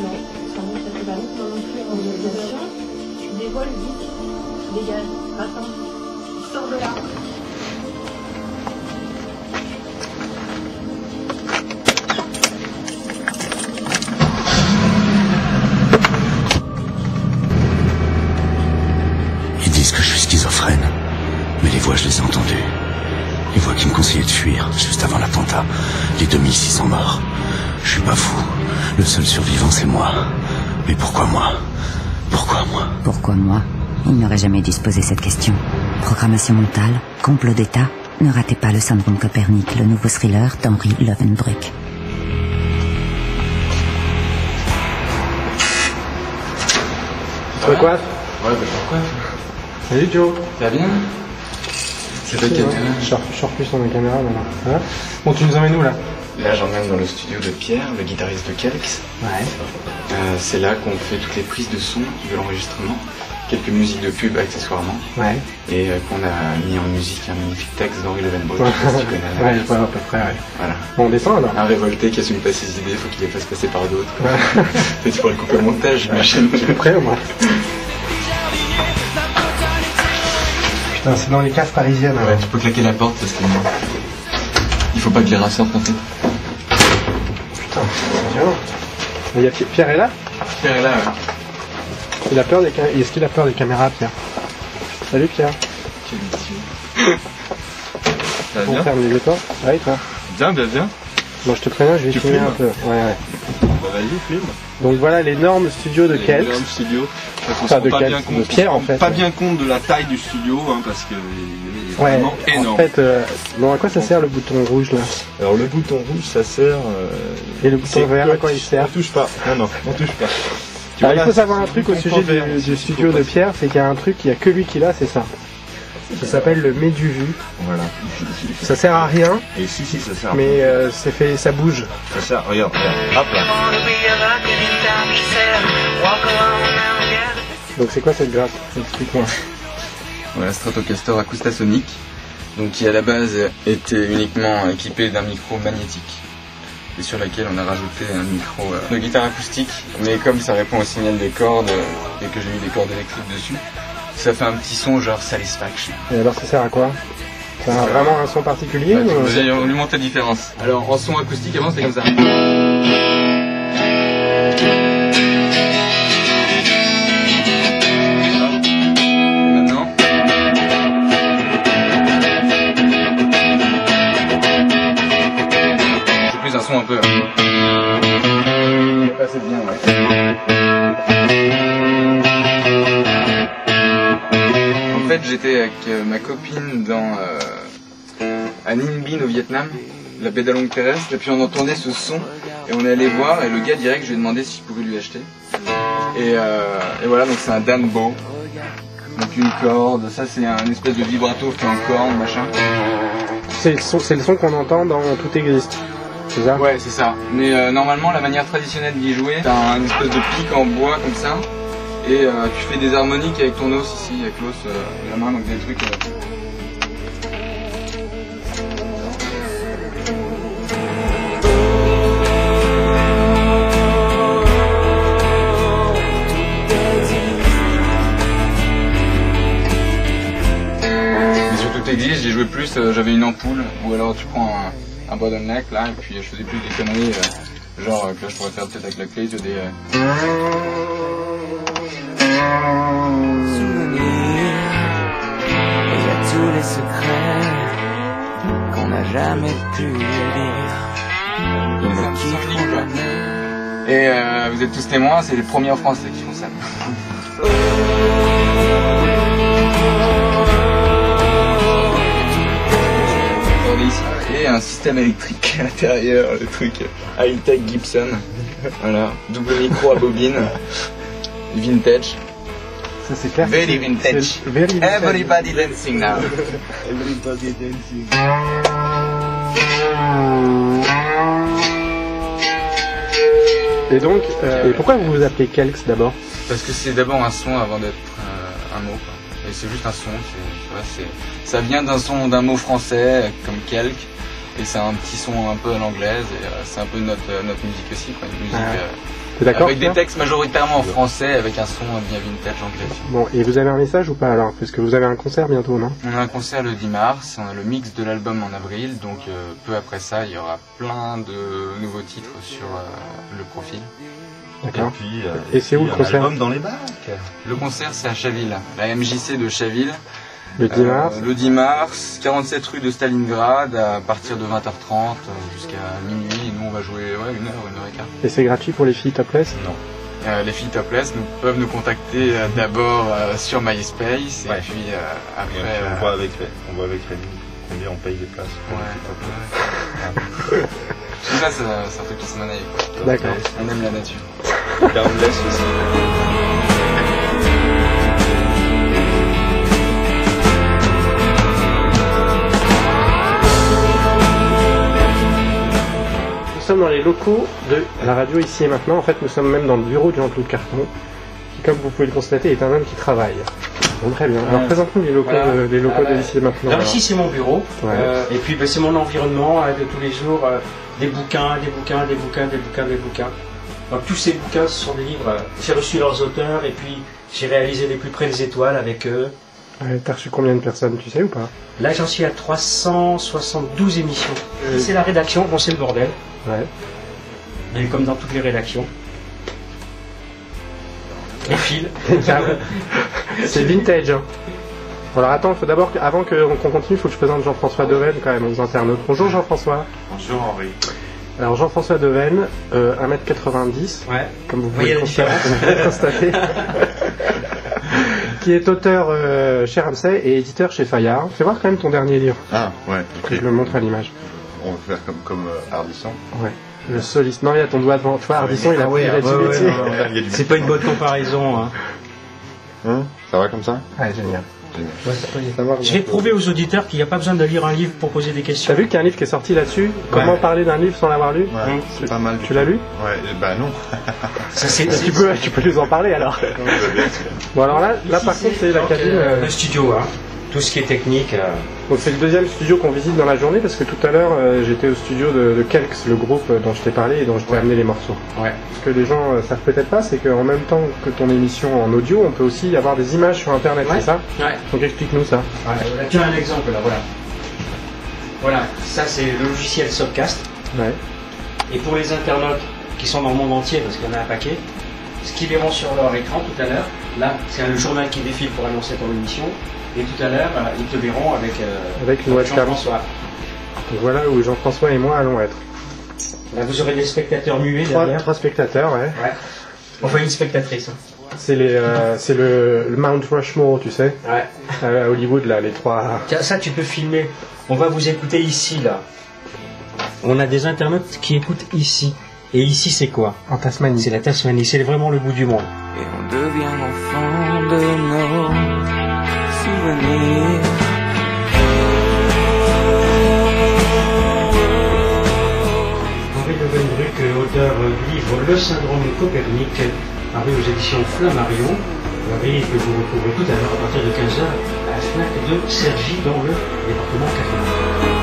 Non, ça monte, ça fait pas longtemps non plus en organisation. Tu dévoiles vite, dégage, attends, sors de là. Ils disent que je suis schizophrène, mais les voix je les ai entendues. Les voix qui me conseillaient de fuir juste avant l'attentat. Les 2600 morts. Je suis pas fou. Le seul survivant, c'est moi. Mais pourquoi moi? Pourquoi moi? Pourquoi moi? Il n'aurait jamais dû se poser cette question. Programmation mentale, complot d'État. Ne ratez pas le syndrome Copernic, le nouveau thriller d'Henry Lovenbruck. Tu quoi? Ouais, bah pourquoi? Salut Joe. Ça va bien? C'est ta caméra. Je sors plus sur ma caméra maintenant. Voilà. Bon, tu nous emmènes où là? Là, j'emmène dans le studio de Pierre, le guitariste de Kelx. Ouais. C'est là qu'on fait toutes les prises de son de l'enregistrement, quelques musiques de pub accessoirement, Ouais. et qu'on a mis en musique un magnifique texte d'Henry Lovenbruck. Ouais, Je sais pas si tu connais. ouais, je vois à peu près, ouais. Voilà. Bon, on descend alors. Un révolté qui assume pas ses idées, faut qu'il les fasse passer par d'autres. Peut-être tu pourrais le couper au montage, j'imagine. Je suis prêt moi. Putain, c'est dans les cases parisiennes. Ouais, Alors. tu peux claquer la porte parce que il faut pas que les rats sortent en fait. Putain, c'est violent. Il y a Pierre est là? Pierre est là, ouais. Il a peur des Est-ce qu'il a peur des caméras, Pierre? Salut Pierre. Quel idiot. Ça va On bien? ferme les portes. Ouais, toi. Bien, bien, bien. Bon, je te préviens, je vais Tu filmer filmes un peu. Ouais. Bah vas-y, filme. Donc voilà l'énorme studio de Kelx. L'énorme studio. Parce qu'on Enfin, se rend de pas Kelx, bien compte, de Pierre, on se en fait, rend pas ouais. bien compte de la taille du studio, hein, parce que il est Ouais, vraiment énorme. en fait, bon, à quoi ça sert le bouton rouge là? Alors le bouton rouge, ça sert. Et le bouton vert, à quoi il sert? On touche pas. Non, on touche pas. Alors, il vois, faut là, savoir un c'est truc au sujet du studio de Pierre, c'est qu'il y a un truc, il n'y a que lui qui l'a, c'est ça. Ça s'appelle le Méduvu. Voilà. Ça sert à rien, Et si, ça sert. mais ça bouge. Ça sert. Regarde. Hop là. Donc c'est quoi cette grâce? Explique-moi. Voilà, Stratocaster Acoustasonic, donc qui à la base était uniquement équipé d'un micro magnétique et sur laquelle on a rajouté un micro de guitare acoustique, mais comme ça répond au signal des cordes et que j'ai mis des cordes électriques dessus, ça fait un petit son genre Satisfaction. Et alors ça sert à quoi? Ça a vraiment un son particulier Ouais, ou... vous allez lui monter la différence. Alors en son acoustique avant c'était comme ça. Un son un peu. C'est bien, ouais. En fait, j'étais avec ma copine dans à Ninh Binh au Vietnam, la baie d'Along terrestre, et puis on entendait ce son et on est allé voir et le gars direct, je lui ai demandé si je pouvais lui acheter. Et voilà, donc c'est un Danbo. Donc une corde, ça c'est un espèce de vibrato fait en corde, machin. C'est le son qu'on entend dans Tout existe. C'est ça? Ouais, c'est ça. Mais normalement, la manière traditionnelle d'y jouer, t'as un espèce de pic en bois comme ça, et tu fais des harmoniques avec ton os ici, avec l'os de la main, donc des trucs. Mais sur Tout existe, j'ai joué plus, j'avais une ampoule, ou alors tu prends un bottleneck là, et puis je faisais plus des conneries, genre que là je pourrais faire peut-être avec la clé, tu des... Il y a tous les secrets qu'on n'a jamais pu dire. Il me kiffe mon amour. Et vous êtes tous témoins, c'est les premiers en France qui font ça. Et un système électrique à l'intérieur, le truc high-tech Gibson. Voilà, double micro à bobine, vintage. Ça c'est clair. Very vintage. Very vintage. Everybody dancing now. Everybody dancing. Et donc, et pourquoi vous vous appelez Kelx d'abord? Parce que c'est d'abord un son avant d'être un mot, quoi. Et c'est juste un son, tu vois, ça vient d'un mot français comme quelque, Et c'est un petit son un peu à l'anglaise, et c'est un peu notre musique aussi, quoi. Une musique T'es d'accord avec des textes majoritairement en français, avec un son bien vintage anglais. Bon, et vous avez un message ou pas alors? Parce que vous avez un concert bientôt, non? On a un concert le 10 mars, on a le mix de l'album en avril, donc peu après ça, il y aura plein de nouveaux titres sur le profil. D'accord. Et c'est où le concert? L'album dans les bacs. Le concert, c'est à Chaville, la MJC de Chaville. Le 10 mars. Le 10 mars, 47 rue de Stalingrad, à partir de 20h30 jusqu'à minuit. Et nous, on va jouer 1 heure, 1 heure et quart. Et c'est gratuit pour les filles topless? Non. Les filles topless peuvent nous contacter d'abord sur MySpace, et Ouais. puis Et après... puis on voit avec Rémi combien on paye les places. Ouais. Tout ça, c'est un truc qui se manaille, quoi. D'accord. On aime la nature. Downless aussi. Nous sommes dans les locaux de la radio Ici et Maintenant. En fait, nous sommes même dans le bureau de Jean-Claude Carton, qui, comme vous pouvez le constater, est un homme qui travaille. Bon, très bien. Alors, présente-nous les locaux, Voilà. de Ici et Maintenant. Alors ici c'est mon bureau, Ouais. et puis ben, c'est mon environnement de tous les jours, des bouquins. Donc tous ces bouquins, ce sont des livres, j'ai reçu leurs auteurs et puis j'ai réalisé Les Plus Près des Étoiles avec eux. Ouais, t'as reçu combien de personnes, tu sais ou pas? Là j'en suis à 372 émissions. C'est la rédaction, bon c'est le bordel, Ouais. mais comme dans toutes les rédactions. Les fils. C'est vintage. Hein. Bon, alors attends, il faut d'abord, avant qu'on continue, il faut que je présente Jean-François Deven quand même aux internautes. Bonjour Jean-François. Bonjour Henri. Alors Jean-François Deven, 1m90, Ouais. comme vous Voyez pouvez la le constater, qui est auteur chez Ramsay et éditeur chez Fayard. Fais voir quand même ton dernier livre, Ah ouais, que ok. je le montre à l'image. On va faire comme Ardisson. Ouais. Le soliste. Non, il y a ton doigt devant. Tu vois, Ardisson, il a pris la du métier. C'est pas une bonne comparaison. Hein. Hein, ça va comme ça? Ouais, génial. Génial. Je vais prouver aux auditeurs qu'il n'y a pas besoin de lire un livre pour poser des questions. T'as vu qu'il y a un livre qui est sorti là-dessus? Comment parler d'un livre sans l'avoir lu? Ouais, c'est pas mal. Tu l'as lu? Ouais, bah non. Ça, c'est, Tu peux nous en parler alors. Bon, alors là par contre, c'est la cabine. le studio, hein. Tout ce qui est technique. Donc c'est le deuxième studio qu'on visite dans la journée parce que tout à l'heure j'étais au studio de Kelks, le groupe dont je t'ai parlé et dont je t'ai amené les morceaux. Ouais. Ce que les gens savent peut-être pas, c'est qu'en même temps que ton émission en audio, on peut aussi avoir des images sur internet, Ouais. c'est ça? Ouais. Donc explique-nous ça. Voilà, tu as un exemple là, voilà. Voilà, ça c'est le logiciel Subcast. Ouais. Et pour les internautes qui sont dans le monde entier, parce qu'il y en a un paquet, ce qu'ils verront sur leur écran tout à l'heure, là c'est le journal qui défile pour annoncer ton émission. Et tout à l'heure, ils te verront avec Avec une webcam. Jean-François. Donc voilà où Jean-François et moi allons être. Là, vous aurez des spectateurs muets derrière. Trois spectateurs, ouais. Ouais. Enfin, une spectatrice. Hein. C'est le Mount Rushmore, tu sais, Ouais. à Hollywood, là, les trois. Tiens, ça tu peux filmer. On va vous écouter ici, là. On a des internautes qui écoutent ici. Et ici, c'est quoi? En Tasmanie. C'est la Tasmanie, c'est vraiment le bout du monde. Et on devient l'enfant de nos souvenirs. Henri Levenbruck, auteur du livre Le syndrome de Copernic, paru aux éditions Flammarion. Henri, que vous retrouverez tout à l'heure à partir de 15h à la FNAC de Cergy dans le département 80.